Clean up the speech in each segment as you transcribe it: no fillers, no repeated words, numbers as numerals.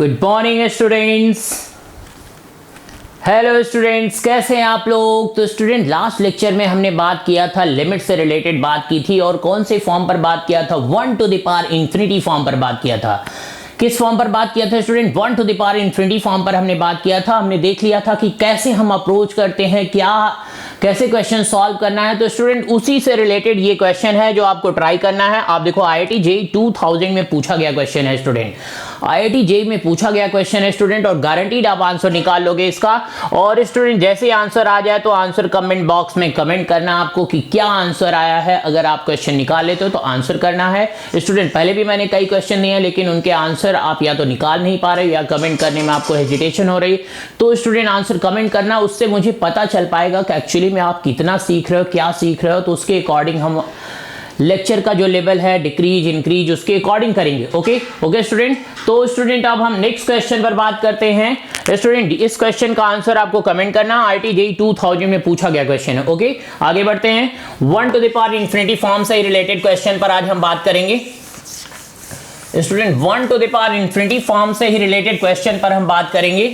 Good morning students. Hello students, कैसे हैं आप लोग। तो स्टूडेंट, लास्ट लेक्चर में हमने बात किया था, लिमिट से रिलेटेड बात की थी और कौन से फॉर्म पर बात किया था, 1 to the power infinity form पर बात किया था। किस फॉर्म पर बात किया था student? 1 to the power infinity form पर हमने बात किया था। हमने देख लिया था कि कैसे हम अप्रोच करते हैं, कैसे क्वेश्चन सॉल्व करना है। तो स्टूडेंट, उसी से रिलेटेड ये क्वेश्चन है जो आपको ट्राई करना है। आप देखो, IIT JEE 2000 में पूछा गया क्वेश्चन है स्टूडेंट, IIT JEE में पूछा गया क्वेश्चन है स्टूडेंट, और गारंटीड आप आंसर निकाल लोगे इसका। और स्टूडेंट, जैसे ही आंसर आ जाए तो आंसर कमेंट बॉक्स में कमेंट करना आपको कि क्या आंसर आया है। अगर आप क्वेश्चन निकाल लेते हो तो आंसर करना है स्टूडेंट। पहले भी मैंने कई क्वेश्चन दिए हैं, लेकिन उनके आंसर आप या तो निकाल नहीं पा रहे या कमेंट करने में आपको हेजिटेशन हो रही। तो स्टूडेंट, आंसर कमेंट करना, उससे मुझे पता चल पाएगा कि एक्चुअली में आप कितना सीख रहे हो, क्या सीख रहे हो। तो उसके अकॉर्डिंग हम लेक्चर का जो लेवल है, डिक्रीज इंक्रीज, उसके अकॉर्डिंग करेंगे। Okay student. तो स्टूडेंट, अब हम नेक्स्ट क्वेश्चन पर बात करते हैं स्टूडेंट। इस क्वेश्चन का आंसर आपको कमेंट करना, IIT JEE 2000 में पूछा गया क्वेश्चन है। ओके, आगे बढ़ते हैं। 1 to the power infinity form से रिलेटेड क्वेश्चन पर आज हम बात करेंगे student. 1 to the power infinity form से ही रिलेटेड क्वेश्चन पर हम बात करेंगे।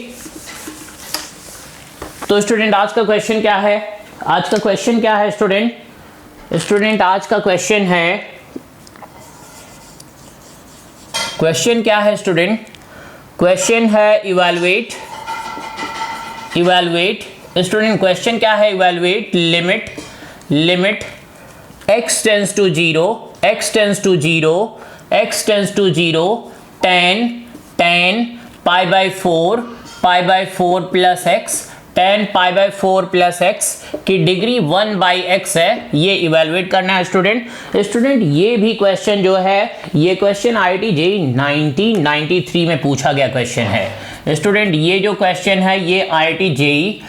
तो स्टूडेंट, आज का क्वेश्चन क्या है? आज का क्वेश्चन क्या है स्टूडेंट? स्टूडेंट, आज का क्वेश्चन क्या है स्टूडेंट? क्वेश्चन है इवैल्यूएट स्टूडेंट, क्वेश्चन क्या है? Evaluate limit x tends to 0 tan pi by 4 plus x, tan pi by 4 plus x की डिग्री 1/x है। ये इवेलुएट करना है स्टूडेंट। ये भी क्वेश्चन जो है, ये क्वेश्चन IIT JEE 1993 में पूछा गया क्वेश्चन है स्टूडेंट। ये जो क्वेश्चन है ये IIT JEE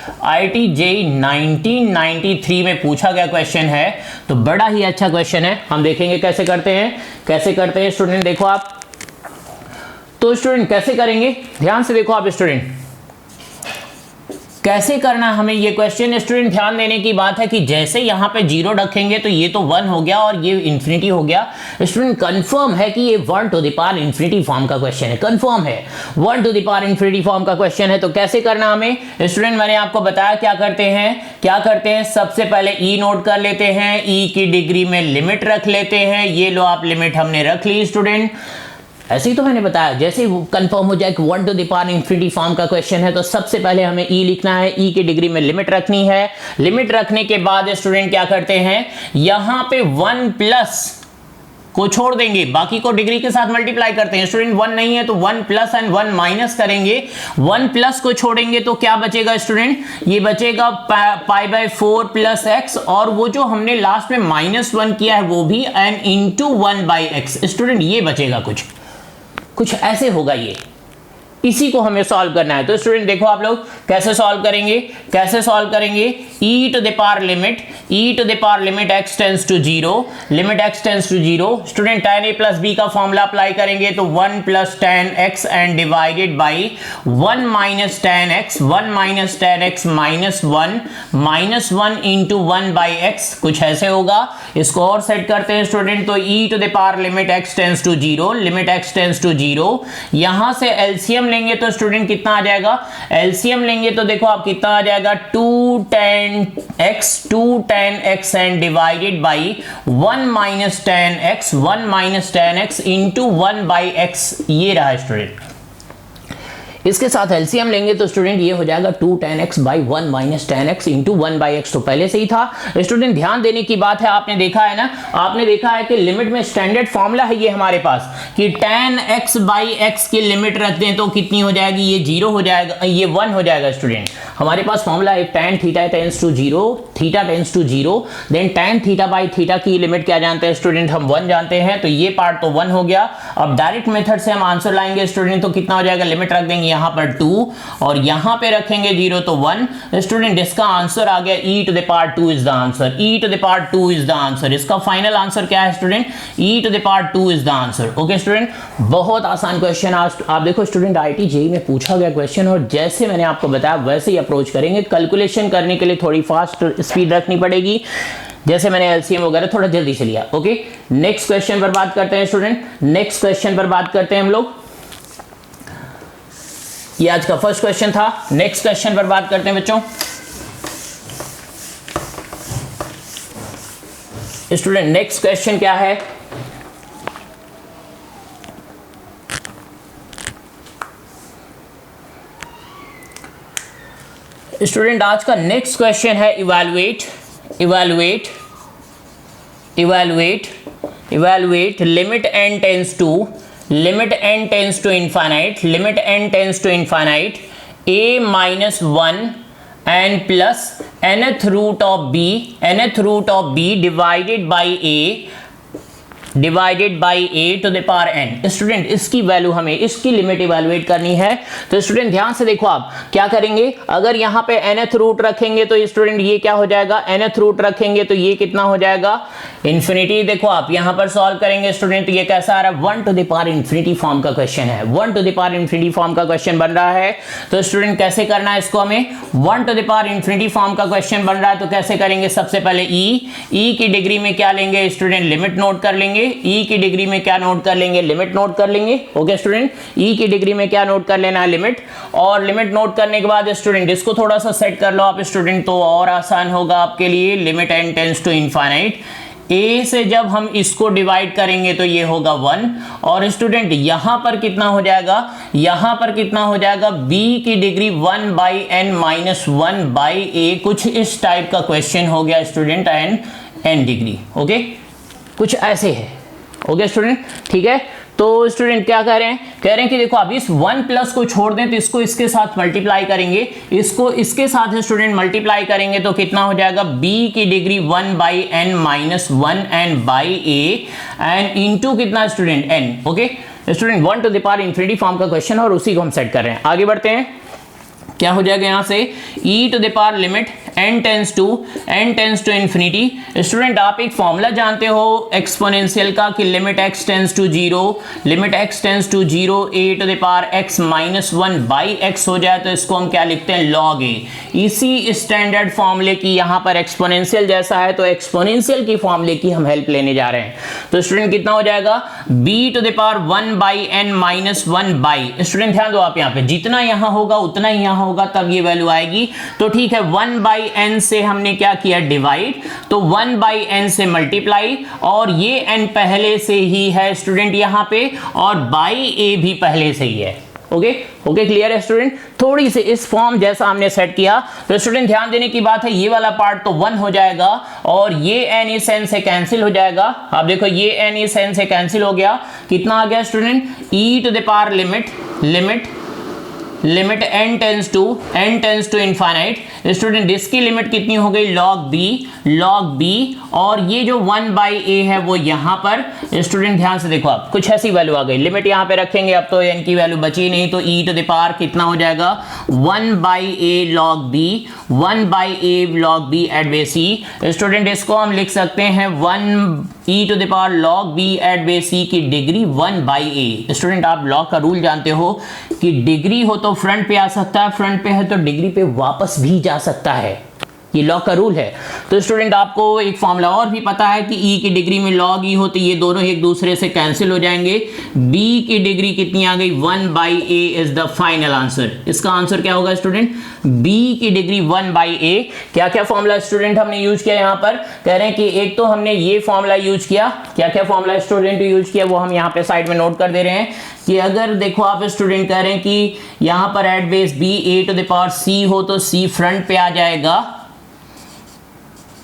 1993 में पूछा गया क्वेश्चन है। तो बड़ा ही अच्छा क्वेश्चन है। हम देखेंगे कैसे करते हैं स्टूडेंट। देखो आप, तो स्टूडेंट कैसे करेंगे, ध्यान से देखो आप स्टूडेंट, कैसे करना हमें ये क्वेश्चन। स्टूडेंट, ध्यान देने की बात है कि जैसे यहाँ पे 0 रखेंगे तो ये तो 1 हो गया और ये इंफिनिटी हो गया। स्टूडेंट, कंफर्म है कि ये 1 to the power infinity form का क्वेश्चन है, कंफर्म है 1 to the power infinity form का क्वेश्चन है। तो कैसे करना हमें स्टूडेंट, मैंने आपको बताया क्या करते हैं। सबसे पहले E नोट कर लेते हैं, E की डिग्री में लिमिट रख लेते हैं। ये लो आप, लिमिट हमने रख ली स्टूडेंट। ऐसे ही तो मैंने बताया, जैसे ही कंफर्म हो जाए कि 1 to the power infinity form का क्वेश्चन है तो सबसे पहले हमें E लिखना है। E की डिग्री में लिमिट रखनी है। लिमिट रखने के बाद स्टूडेंट क्या करते हैं, यहां पे 1 प्लस को छोड़ देंगे, बाकी को डिग्री के साथ मल्टीप्लाई करते हैं। स्टूडेंट, 1 नहीं है तो 1 प्लस एंड 1 माइनस करेंगे। 1 प्लस को छोड़ेंगे तो क्या बचेगा स्टूडेंट? ये बचेगा पाई बाय 4 प्लस एक्स, और वो जो हमने लास्ट में -1 किया है वो भी, एंड इंटू 1/x। स्टूडेंट, ये बचेगा कुछ ऐसे होगा ये। इसी को हमें सॉल्व करना है। तो स्टूडेंट देखो आप लोग कैसे सॉल्व करेंगे, e to the power limit x tends to 0, student tan a plus b का फॉर्मूला अप्लाई करेंगे तो 1 plus tan x and divided by 1 minus tan x -1 into 1/x, कुछ ऐसे होगा। इसको और सेट करते हैं स्टूडेंट। तो e to the power limit x tends to 0, यहां से एलसीएम लेंगे तो स्टूडेंट कितना आ जाएगा? एलसीएम लेंगे तो देखो आप कितना आ जाएगा, 2 tan x and divided by 1 minus tan x into 1/x। ये रहा स्टूडेंट। इसके साथ एलसीएम लेंगे तो स्टूडेंट ये हो जाएगा 2 tan x by 1 minus tan x into 1/x। तो पहले से ही था स्टूडेंट। ध्यान देने की बात है, आपने देखा है कि लिमिट में स्टैंडर्ड फॉर्मूला है ये हमारे पास कि tan x बाई x की लिमिट रख दें तो कितनी हो जाएगी? ये 0 हो जाएगा, ये 1 हो जाएगा स्टूडेंट। हमारे पास फॉर्मूला है tan theta tends to 0, then tan theta by theta की लिमिट क्या जानते हैं स्टूडेंट? हम 1 जानते हैं। तो ये पार्ट तो 1 हो गया। अब डायरेक्ट मेथड से हम आंसर लाएंगे स्टूडेंट, तो कितना हो जाएगा? लिमिट रख देंगे यहां पर 2 और यहां पे रखेंगे 0 तो 1। स्टूडेंट, इसका आंसर आ गया e to the power 2 is the answer. इसका फाइनल आंसर क्या है student? e to the power 2 is the answer. Okay student, बहुत आसान क्वेश्चन आज आप देखो स्टूडेंट, IIT JEE में पूछा गया क्वेश्चन, और जैसे मैंने आपको बताया वैसे ही अप्रोच करेंगे। कैलकुलेशन करने के लिए थोड़ी फास्ट स्पीड रखनी पड़ेगी। जैसे मैंने एलसीएम वगैरह थोड़ा जल्दी से लिया। ओके, नेक्स्ट क्वेश्चन पर बात करते हैं स्टूडेंट, नेक्स्ट क्वेश्चन पर बात करते हैं हम लोग। ये आज का फर्स्ट क्वेश्चन था। नेक्स्ट क्वेश्चन पर बात करते हैं बच्चों। स्टूडेंट नेक्स्ट क्वेश्चन क्या है? स्टूडेंट आज का नेक्स्ट क्वेश्चन है evaluate limit n tends to infinite a minus 1 n plus nth root of b divided by a to the power n। Student इसकी वैल्यू हमें इसकी लिमिट इवैल्यूएट करनी है। तो स्टूडेंट ध्यान से देखो, आप क्या करेंगे, अगर यहाँ पे nth रूट रखेंगे तो स्टूडेंट ये क्या हो जाएगा, nth रूट रखेंगे तो ये कितना हो जाएगा, इन्फिनिटी। देखो आप यहाँ पर सॉल्व करेंगे स्टूडेंट, तो ये कैसा आ रहा है, 1 to the power infinity form का क्वेश्चन है, 1 to the power infinity form का क्वेश्चन बन रहा है। तो स्टूडेंट कैसे करना है इसको, हमें 1 to the power infinity form का क्वेश्चन बन रहा है, तो कैसे करेंगे, सबसे पहले ई की डिग्री में क्या लेंगे स्टूडेंट, लिमिट नोट कर लेंगे। ई की डिग्री में क्या नोट कर लेंगे, लिमिट नोट कर लेंगे। ओके स्टूडेंट, ई की डिग्री में क्या नोट कर लेना है, लिमिट। और लिमिट नोट करने के बाद स्टूडेंट इसको थोड़ा सा सेट कर लो आप स्टूडेंट, तो और आसान होगा आपके लिए। Limit n tends to infinite, a से जब हम इसको डिवाइड करेंगे तो ये होगा 1। और स्टूडेंट यहां पर कितना हो जाएगा, यहां पर कितना हो जाएगा, b की degree 1 by n minus 1 by a। कुछ इस टाइप का क्वेश्चन हो गया स्टूडेंट, n डिग्री। ओके, कुछ ऐसे है। ओके स्टूडेंट, ठीक है। तो स्टूडेंट क्या कह रहे हैं कि देखो अब इस 1 प्लस को छोड़ दें तो इसको इसके साथ मल्टीप्लाई करेंगे, इसको इसके साथ स्टूडेंट मल्टीप्लाई करेंगे तो कितना हो जाएगा, b की degree 1 by n minus 1 n by a and into कितना student n। Okay student 1 to the power infinity form का क्वेश्चन और उसी को हम सेट कर रहे हैं। आगे बढ़ते हैं, क्या हो जाएगा यहाँ से, e to the power limit n tends to infinity. Student आप एक फॉर्मूला जानते हो एक्सपोनेंशियल का कि limit x tends to 0 a to the power x minus 1 by x हो जाए तो इसको हम क्या लिखते हैं, log a। इसी स्टैंडर्ड फॉर्मूले की यहाँ पर एक्सपोनेंशियल जैसा है तो एक्सपोनेंशियल की फॉर्मूले की हम हेल्प लेने जा रहे हैं। तो स्टूडेंट कितना हो जाएगा, b to the power 1 by n minus 1 by. Student ध्यान दो आप यहाँ पे, जितना यहाँ होगा उतना ही यहाँ होगा तब ये वैल्यू आएगी। तो ठीक है, 1 बाई n से हमने क्या किया, डिवाइड, तो 1 बाई n से मल्टीप्लाई, और ये n पहले से ही है स्टूडेंट यहाँ पे, और बाई a भी पहले से ही है। ओके क्लियर है स्टूडेंट। थोड़ी सी इस फॉर्म जैसा हमने सेट किया। तो स्टूडेंट ध्यान देने की बात है, ये वाला पार्ट तो 1 हो जाएगा और ये n इस n से कैंसिल हो जाएगा। आप देखो ये n इस n से कैंसिल हो गया, कितना आ गया student, e to the power limit n tends to infinite. Student इसकी लिमिट कितनी हो गई, log b, और ये जो 1 बाई a है वो यहाँ पर। स्टूडेंट ध्यान से देखो आप, कुछ ऐसी वैल्यू आ गई, लिमिट यहाँ पे रखेंगे, अब तो n की वैल्यू बची नहीं, तो e टू द पावर कितना हो जाएगा, 1 by a log b at base e। Student इसको हम लिख सकते हैं 1 e to the power log b at base e की डिग्री 1 बाई a। स्टूडेंट आप लॉग का रूल जानते हो कि डिग्री हो तो फ्रंट पे आ सकता है, फ्रंट पे है तो डिग्री पे वापस भी जा सकता है, ये लॉग का रूल है। तो स्टूडेंट आपको एक फॉर्मूला और भी पता है कि e की डिग्री में log e हो तो ये दोनों एक दूसरे से कैंसिल हो जाएंगे। b की डिग्री कितनी आ गई, 1 by a is the final answer. इसका आंसर क्या होगा स्टूडेंट, b की डिग्री 1 बाई a। क्या क्या फॉर्मूला स्टूडेंट हमने यूज किया यहाँ पर, कह रहे हैं कि एक तो हमने ये फॉर्मूला यूज किया, क्या क्या फॉर्मूला स्टूडेंट यूज किया वो हम यहाँ पे साइड में नोट कर दे रहे हैं कि अगर देखो आप स्टूडेंट कह रहे हैं कि यहाँ पर at base b a to the power c हो तो c फ्रंट पे आ जाएगा।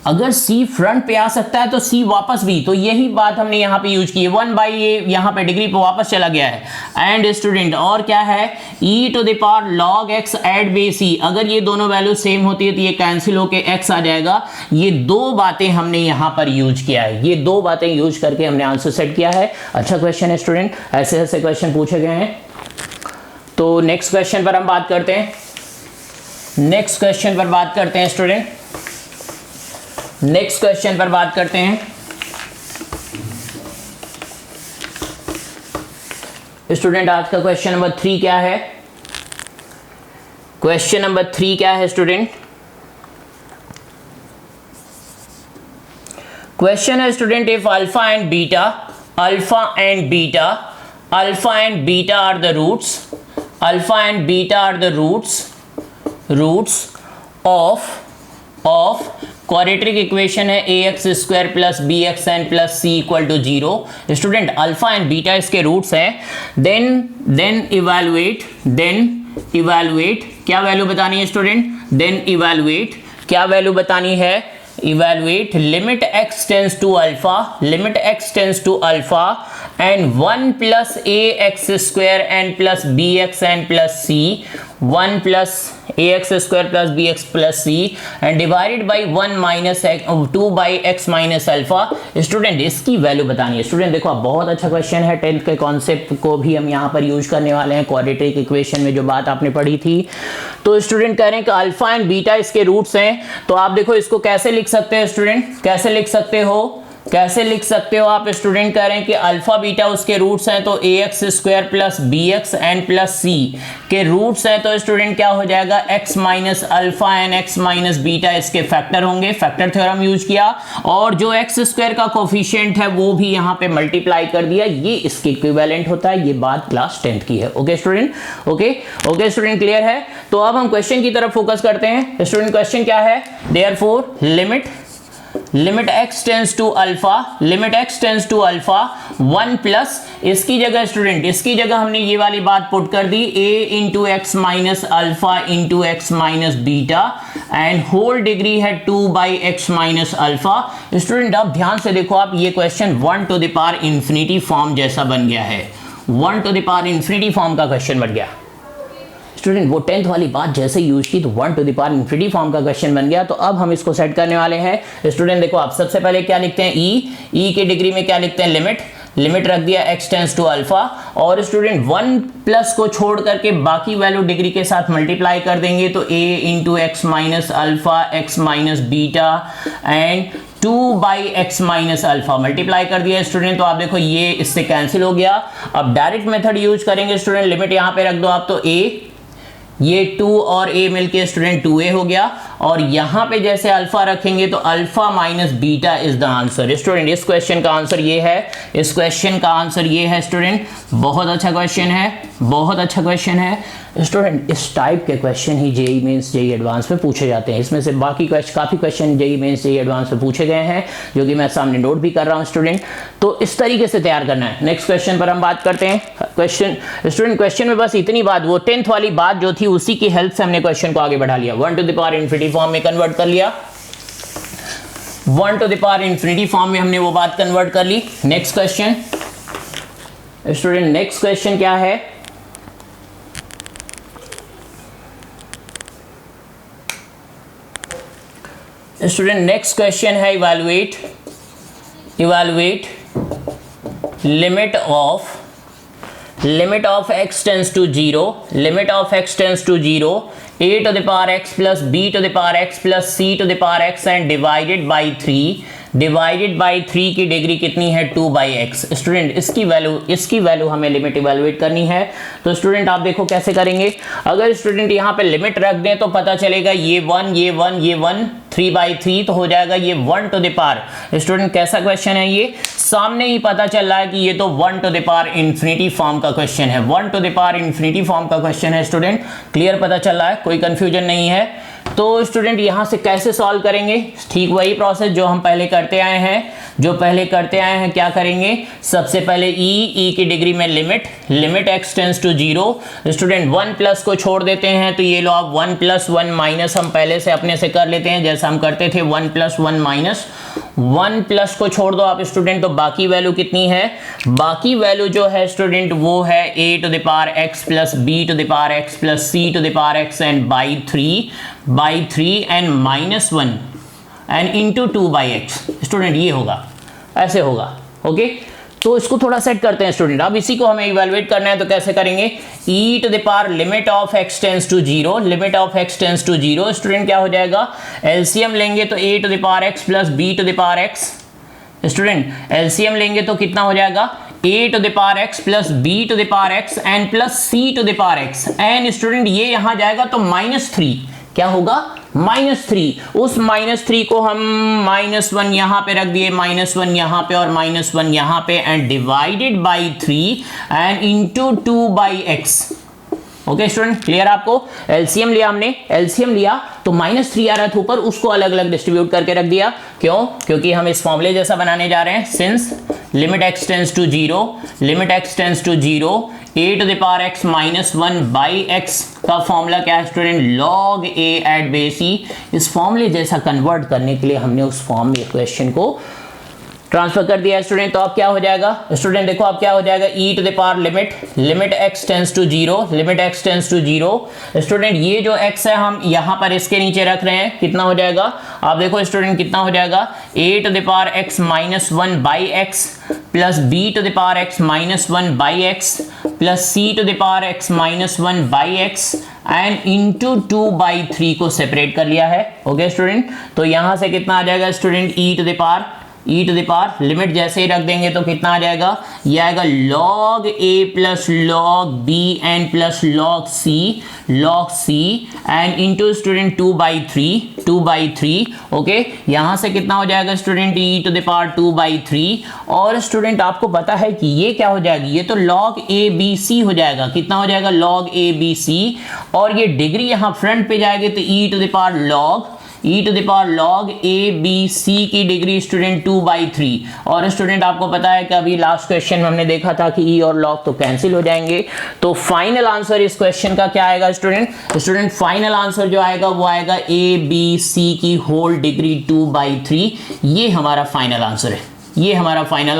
अगर c फ्रंट पे आ सकता है तो c वापस भी, तो यही बात हमने यहाँ पे यूज की है, 1 बाई a यहाँ पे डिग्री पे वापस चला गया है। एंड स्टूडेंट और क्या है, e to the power log x at base e, अगर ये दोनों वैल्यू सेम होती है तो ये कैंसिल होके x आ जाएगा। ये दो बातें हमने यहाँ पर यूज किया है, ये दो बातें यूज करके हमने आंसर सेट किया है। अच्छा क्वेश्चन है स्टूडेंट, ऐसे ऐसे क्वेश्चन पूछे गए हैं। तो नेक्स्ट क्वेश्चन पर हम बात करते हैं, नेक्स्ट क्वेश्चन पर बात करते हैं स्टूडेंट, नेक्स्ट क्वेश्चन पर बात करते हैं। स्टूडेंट आज का क्वेश्चन नंबर 3 क्या है, क्वेश्चन नंबर 3 क्या है स्टूडेंट, क्वेश्चन है student, if alpha and beta are the roots alpha and beta are the roots of quadratic equation है ax square plus bxn plus c equal to 0। Student alpha and beta इसके roots हैं। Then evaluate क्या value बतानी है student? Then evaluate क्या value बतानी है? Evaluate limit x tends to alpha and 1 plus ax square and plus bxn plus c, 1 plus ax square plus bx plus c and divided by 1 minus 2 by x minus alpha. Student इसकी value बतानी है। Student देखो आप बहुत अच्छा question है, 10th के concept को भी हम यहाँ पर यूज करने वाले हैं क्वाड्रेटिक इक्वेशन में जो बात आपने पढ़ी थी। तो स्टूडेंट कह रहे हैं कि अल्फा एंड बीटा इसके रूट्स हैं। तो आप देखो इसको कैसे लिख सकते हैं स्टूडेंट? कैसे लिख सकते हो आप? स्टूडेंट कह रहे हैं कि अल्फा बीटा उसके रूट्स हैं, तो ax square plus bx n plus c के रूट्स हैं। तो स्टूडेंट क्या हो जाएगा? x minus alpha and x minus beta इसके फैक्टर होंगे। फैक्टर थ्योरम यूज किया और जो x स्क्वायर का कोफिशिएंट है वो भी यहाँ पे मल्टीप्लाई कर दिया। ये इसके इक्विवेलेंट होता है। ये बात क्लास 10th की है। Okay student, okay student, clear है? तो अब हम क्वेश्चन की तरफ फोकस करते हैं। स्टूडेंट क्वेश्चन क्या है? Therefore limit x tends to alpha 1 plus इसकी जगह हमने ये वाली बात पुट कर दी, a into x minus alpha into x minus beta and whole degree है 2 by x minus alpha. Student अब ध्यान से देखो आप, ये question 1 to the power infinity form जैसा बन गया है। 1 to the power infinity form का क्वेश्चन बन गया। स्टूडेंट वो 10th वाली बात जैसे यूज की तो 1 to the power infinity form का क्वेश्चन बन गया। तो अब हम इसको सेट करने वाले हैं। स्टूडेंट देखो आप सबसे पहले क्या लिखते हैं? ई के डिग्री में क्या लिखते हैं? लिमिट रख दिया x टेंस टू अल्फा और स्टूडेंट 1 प्लस को छोड़ करके बाकी वैल्यू डिग्री के साथ मल्टीप्लाई कर देंगे तो a into x minus alpha x minus beta and 2 by x minus alpha multiply कर दिया स्टूडेंट। तो आप देखो ये इससे कैंसिल हो गया। अब डायरेक्ट मेथड यूज करेंगे स्टूडेंट। लिमिट यहाँ पे रख दो आप, तो a ये 2 और a मिलके स्टूडेंट 2a हो गया और यहां पे जैसे अल्फा रखेंगे तो alpha minus beta is the answer. Student इस क्वेश्चन का आंसर ये है। स्टूडेंट बहुत अच्छा क्वेश्चन है स्टूडेंट। इस टाइप के क्वेश्चन ही जेईई मेंस जेईई एडवांस में पूछे जाते हैं। इसमें से बाकी काफी question JEE Mains JEE Advance में पूछे गए हैं जो कि मैं सामने नोट भी कर रहा हूं स्टूडेंट। तो इस तरीके से तैयार करना है। नेक्स्ट क्वेश्चन पर हम बात करते हैं। क्वेश्चन में बस इतनी बात, वो 10th वाली बात जो थी उसी की हेल्प से हमने क्वेश्चन को आगे बढ़ा लिया। 1 to the power infinity form में कन्वर्ट कर लिया। 1 to the power infinity form में हमने वो बात कन्वर्ट कर ली। Next question student, next question क्या है? स्टूडेंट नेक्स्ट क्वेश्चन है evaluate limit of x tends to 0 a to the power x plus b to the power x plus c to the power x and divided by 3 की degree कितनी है? 2 by x. Student इसकी value हमें limit evaluate करनी है। तो student आप देखो कैसे करेंगे। अगर स्टूडेंट यहाँ पे लिमिट रख दें तो पता चलेगा ये 1 3 बाई 3 तो हो जाएगा ये 1 टू द पावर। स्टूडेंट कैसा क्वेश्चन है ये? सामने ही पता चल रहा है कि ये तो 1 to the power infinity form का क्वेश्चन है। 1 to the power infinity form का क्वेश्चन है स्टूडेंट। क्लियर पता चल रहा है, कोई कंफ्यूजन नहीं है। तो स्टूडेंट यहां से कैसे सॉल्व करेंगे? ठीक वही प्रोसेस जो हम पहले करते आए हैं। क्या करेंगे? सबसे पहले ई की डिग्री में limit x tends to 0। Student 1 plus को छोड़ देते हैं तो ये लो आप 1 प्लस 1 माइनस हम पहले से अपने से कर लेते हैं जैसा हम करते थे। 1 प्लस 1 माइनस 1 प्लस को छोड़ दो आप स्टूडेंट, तो बाकी वैल्यू कितनी है? बाकी वैल्यू जो है स्टूडेंट वो है a to the power x plus b to the power x plus c to the power x and by 3 एंड minus 1 and into 2 by x. Student ये होगा, ऐसे होगा। ओके, तो इसको थोड़ा सेट करते हैं स्टूडेंट। अब इसी को हमें इवैल्यूएट करना है तो कैसे करेंगे? e to the power limit of x tends to 0 student क्या हो जाएगा? एलसीएम लेंगे तो a to the power x plus b to the power x। Student LCM लेंगे तो कितना हो जाएगा? a to the power x plus b to the power x and plus c to the power x and student ये यहां जाएगा तो -3 क्या होगा? -3। उस -3 को हम -1 यहां पे रख दिए, -1 यहां पे और -1 यहां पे and divided by 3 and into 2 by x. Okay student, clear आपको? एलसीएम लिया हमने, एलसीएम लिया तो -3 आ रहा था ऊपर, उसको अलग अलग डिस्ट्रीब्यूट करके रख दिया। क्यों? क्योंकि हम इस फॉर्मूले जैसा बनाने जा रहे हैं। Since limit x tends to 0, limit x tends to 0, a to the power x minus 1 by x का फॉर्मूला क्या है student? log a at base e। इस फॉर्मूले जैसा कन्वर्ट करने के लिए हमने उस फॉर्म में क्वेश्चन को ट्रांसफर कर दिया स्टूडेंट। तो अब क्या हो जाएगा स्टूडेंट? देखो अब क्या हो जाएगा, e to the power limit x tends to 0, limit x tends to 0। Student ये जो x है हम यहां पर इसके नीचे रख रहे हैं, कितना हो जाएगा? आप देखो स्टूडेंट कितना हो जाएगा, a to the power x minus 1 by x plus b to the power x minus 1 by x plus c to the power x minus 1 by x and into 2/3 को सेपरेट कर लिया है। ओके स्टूडेंट, तो यहां से कितना आ जाएगा student? e to the power limit जैसे ही रख देंगे तो कितना आ जाएगा? ये आएगा log a plus log b and plus log c and into student 2/3। Okay, यहां से कितना हो जाएगा student? e to the power 2/3। और स्टूडेंट आपको पता है कि ये क्या हो जाएगी? ये तो log a b c हो जाएगा। कितना हो जाएगा? log a b c। और ये डिग्री यहां फ्रंट पे जाएगी तो e to the power log a b c की डिग्री स्टूडेंट 2/3। और स्टूडेंट आपको पता है कि अभी लास्ट क्वेश्चन में हमने देखा था कि e और log तो कैंसिल हो जाएंगे। तो फाइनल आंसर इस क्वेश्चन का क्या आएगा स्टूडेंट? फाइनल आंसर जो आएगा वो आएगा a b c की होल डिग्री 2/3। ये हमारा फाइनल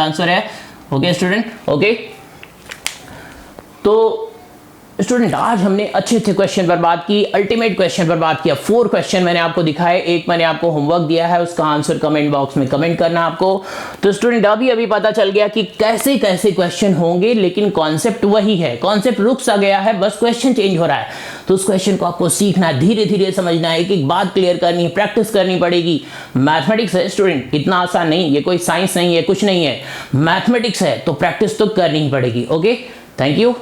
आंसर है, ओके स्टूडेंट। ओके, तो स्टूडेंट आज हमने अच्छे क्वेश्चन पर बात की, अल्टीमेट क्वेश्चन पर बात किया। 4 क्वेश्चन मैंने आपको दिखाए, एक मैंने आपको होमवर्क दिया है, उसका आंसर कमेंट बॉक्स में कमेंट करना आपको। तो स्टूडेंट अभी पता चल गया कि कैसे कैसे क्वेश्चन होंगे, लेकिन कॉन्सेप्ट वही है, कॉन्सेप्ट रुक सा गया है, बस क्वेश्चन चेंज हो रहा है। तो उस क्वेश्चन को आपको सीखना है, धीरे धीरे समझना है, एक एक बात क्लियर करनी है, प्रैक्टिस करनी पड़ेगी। मैथमेटिक्स है स्टूडेंट, इतना आसान नहीं, ये कोई साइंस नहीं है, कुछ नहीं है, मैथमेटिक्स है, तो प्रैक्टिस तो करनी ही पड़ेगी। Okay, thank you.